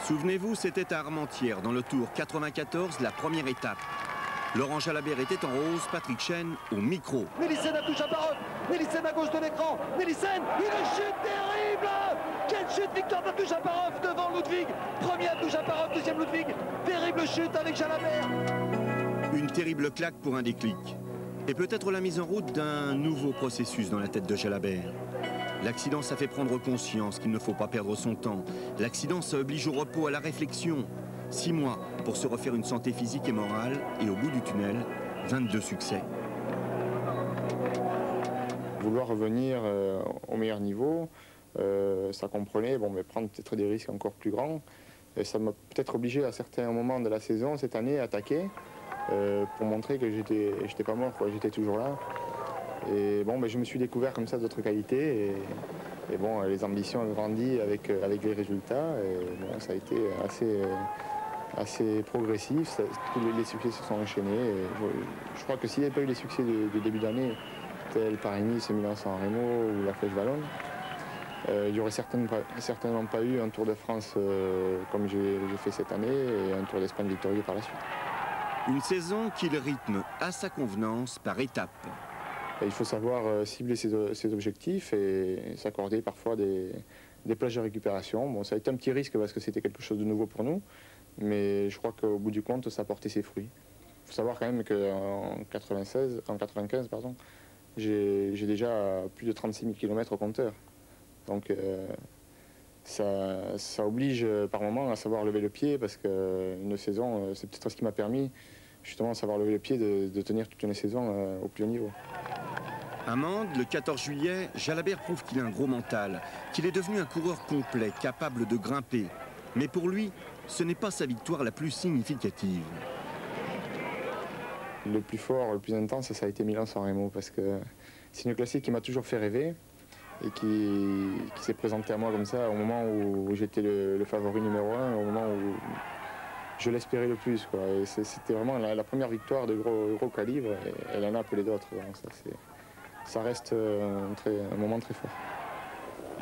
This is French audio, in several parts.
Souvenez-vous, c'était à Armentières, dans le Tour 94, la première étape. Laurent Jalabert était en rose, Patrick Chêne au micro. Mélicène touche à Parov, Mélicène à gauche de l'écran, Mélicène, une chute terrible! Quelle chute, victoire d'Abdou Chaparov devant Ludwig. Premier Abdou Chaparov, deuxième Ludwig. Terrible chute avec Jalabert. Une terrible claque pour un déclic. Et peut-être la mise en route d'un nouveau processus dans la tête de Jalabert. L'accident, ça fait prendre conscience qu'il ne faut pas perdre son temps. L'accident, ça oblige au repos, à la réflexion. 6 mois pour se refaire une santé physique et morale. Et au bout du tunnel, 22 succès. Vouloir revenir au meilleur niveau, ça comprenait prendre peut-être des risques encore plus grands. Et ça m'a peut-être obligé à certains moments de la saison, cette année, à attaquer pour montrer que j'étais pas mort, j'étais toujours là. Et je me suis découvert comme ça d'autres qualités. Et les ambitions ont grandi avec les résultats. Et ça a été assez progressif. Tous les succès se sont enchaînés. Et je crois que s'il n'y avait pas eu les succès de début d'année, tel Paris-Nice, Milan-San Remo ou la Flèche Wallonne, il n'y aurait certainement pas eu un Tour de France comme j'ai fait cette année et un Tour d'Espagne victorieux par la suite. Une saison qu'il rythme à sa convenance par étapes. Il faut savoir cibler ses objectifs et s'accorder parfois des plages de récupération. Bon, ça a été un petit risque parce que c'était quelque chose de nouveau pour nous, mais je crois qu'au bout du compte, ça a porté ses fruits. Il faut savoir quand même qu'en 95, j'ai déjà plus de 36 000 km au compteur. Donc ça oblige par moments à savoir lever le pied parce qu'une saison, c'est peut-être ce qui m'a permis justement à savoir lever le pied de tenir toute une saison au plus haut niveau. À Mende, le 14 juillet, Jalabert prouve qu'il a un gros mental, qu'il est devenu un coureur complet, capable de grimper. Mais pour lui, ce n'est pas sa victoire la plus significative. Le plus fort, le plus intense, ça a été Milan-San Remo parce que c'est une classique qui m'a toujours fait rêver et qui s'est présentée à moi comme ça au moment où j'étais le favori numéro 1, au moment où je l'espérais le plus. C'était vraiment la première victoire de gros calibre et elle en a appelé d'autres. Ça reste un moment très fort.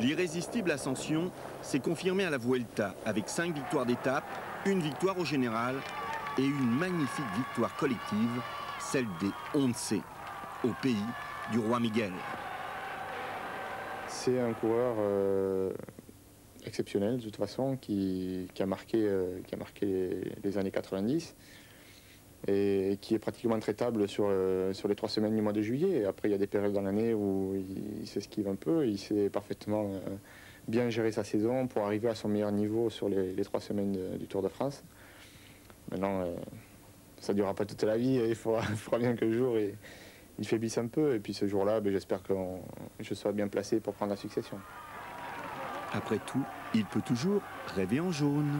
L'irrésistible ascension s'est confirmée à la Vuelta avec 5 victoires d'étape, une victoire au général et une magnifique victoire collective, celle des Once, au pays du roi Miguel. C'est un coureur exceptionnel de toute façon qui a marqué les années 90 et qui est pratiquement intraitable sur les 3 semaines du mois de juillet. Et après, il y a des périodes dans l'année où il s'esquive un peu. Il sait parfaitement bien gérer sa saison pour arriver à son meilleur niveau sur les 3 semaines du Tour de France. Maintenant, ça ne durera pas toute la vie. Il faudra bien que le jour il faiblisse un peu. Et puis ce jour-là, j'espère que je serai bien placé pour prendre la succession. Après tout, il peut toujours rêver en jaune.